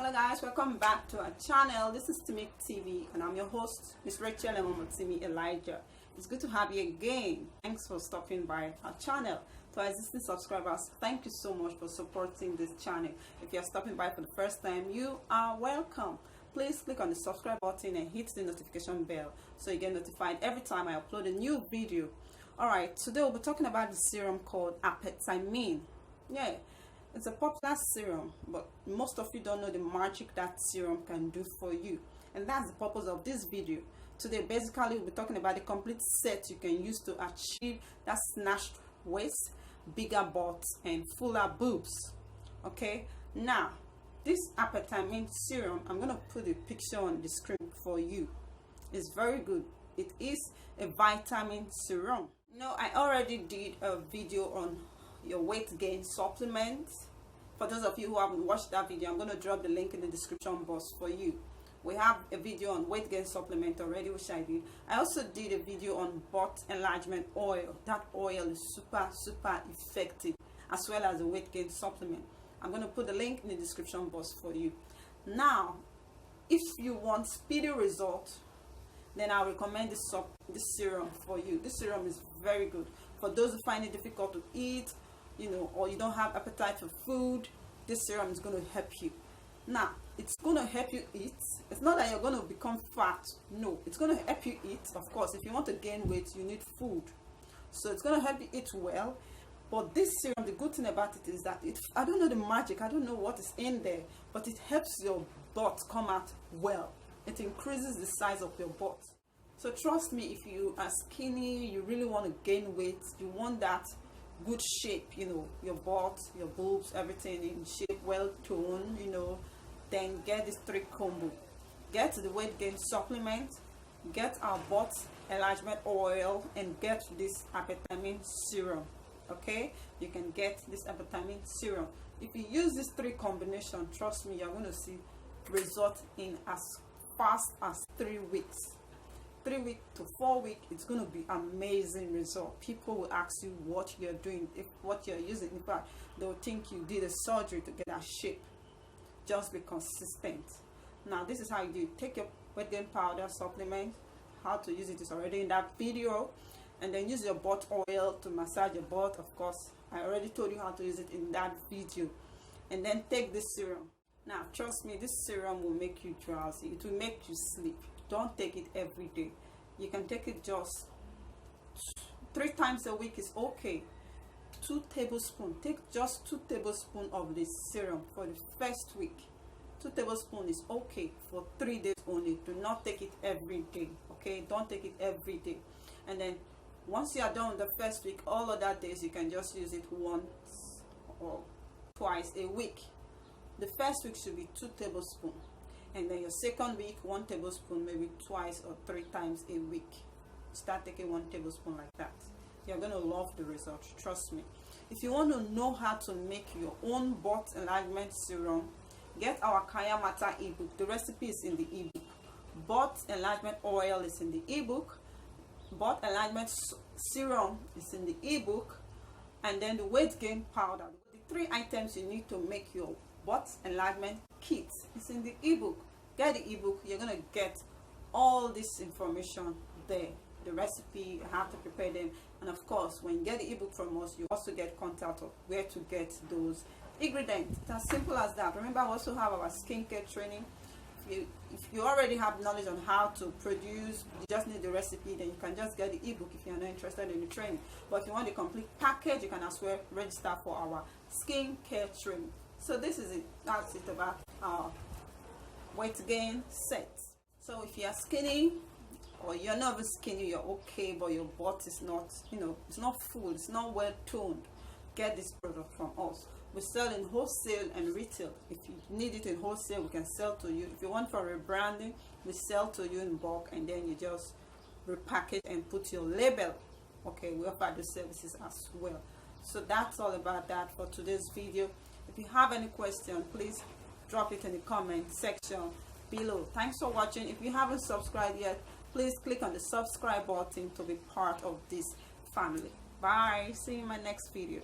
Hello guys, welcome back to our channel. This is Timmy TV and I'm your host, Miss Rachel and Mama Timmy Elijah. It's good to have you again. Thanks for stopping by our channel. To our existing subscribers, thank you so much for supporting this channel. If you're stopping by for the first time, you are welcome. Please click on the subscribe button and hit the notification bell so you get notified every time I upload a new video. Alright, today we'll be talking about the serum called Apetamin. Yeah, it's a popular serum, but most of you don't know the magic that serum can do for you. And that's the purpose of this video. Today, basically, we'll be talking about the complete set you can use to achieve that snatched waist, bigger butts, and fuller boobs. Okay, now, this Apetamin serum, I'm going to put a picture on the screen for you. It's very good. It is a vitamin serum. No, I already did a video on your weight gain supplement. For those of you who haven't watched that video, I'm going to drop the link in the description box for you. We have a video on weight gain supplement already, which I did. I also did a video on butt enlargement oil. That oil is super effective, as well as a weight gain supplement. I'm going to put the link in the description box for you. Now, if you want speedy results, then I recommend this serum for you. This serum is very good for those who find it difficult to eat, or you don't have appetite for food. This serum is going to help you. Now, it's going to help you eat. It's not that you're going to become fat. No, it's going to help you eat. Of course, if you want to gain weight, you need food. So it's going to help you eat well. But this serum, the good thing about it is that I don't know the magic. I don't know what is in there, but it helps your butt come out well. It increases the size of your butt. So trust me, if you are skinny, you really want to gain weight, you want that good shape, your butt, your boobs, everything in shape, well toned, then get this 3 combo. Get the weight gain supplement, get our butt enlargement oil, and get this Apetamin serum. Okay, you can get this Apetamin serum. If you use this 3 combination, trust me, you're going to see result in as fast as 3 weeks. 3 weeks to 4 weeks, it's going to be amazing result. People will ask you what you're doing, what you're using. In fact, they'll think you did a surgery to get that shape. Just be consistent. Now, this is how you do it. Take your weight gain powder supplement. How to use it is already in that video. And then use your butt oil to massage your butt. Of course, I already told you how to use it in that video. And then take this serum. Now, trust me, this serum will make you drowsy. It will make you sleep. Don't take it every day. You can take it just 3 times a week is okay. 2 tablespoons. Take just 2 tablespoons of this serum for the first week. 2 tablespoons is okay for 3 days only. Do not take it every day. Okay? Don't take it every day. And then once you are done with the first week, all other days you can just use it once or twice a week. The first week should be 2 tablespoons. And then your second week, 1 tablespoon, maybe twice or 3 times a week. Start taking 1 tablespoon like that. You're going to love the results, trust me. If you want to know how to make your own butt enlargement serum, get our Kaya Mata ebook. The recipe is in the ebook. Butt enlargement oil is in the ebook. Butt enlargement serum is in the ebook. And then the weight gain powder. The 3 items you need to make your butt enlargement kit is in the ebook. Get the ebook. You're gonna get all this information there, the recipe, how to prepare them, and of course when you get the ebook from us, you also get contact of where to get those ingredients. It's as simple as that. Remember, we also have our skincare training. If you already have knowledge on how to produce, you just need the recipe, then you can just get the ebook if you're not interested in the training. But if you want the complete package, you can as well register for our skincare training. So this is it. That's it about our weight gain set. So if you're skinny, or you're not even skinny, you're okay, but your butt is not, it's not full, it's not well toned, get this product from us. We sell in wholesale and retail. If you need it in wholesale, we can sell to you. If you want for rebranding, we sell to you in bulk, and then you just repackage and put your label. Okay, we offer those services as well. So that's all about that for today's video. If you have any question, please drop it in the comment section below. Thanks for watching. If you haven't subscribed yet, please click on the subscribe button to be part of this family. Bye. See you in my next video.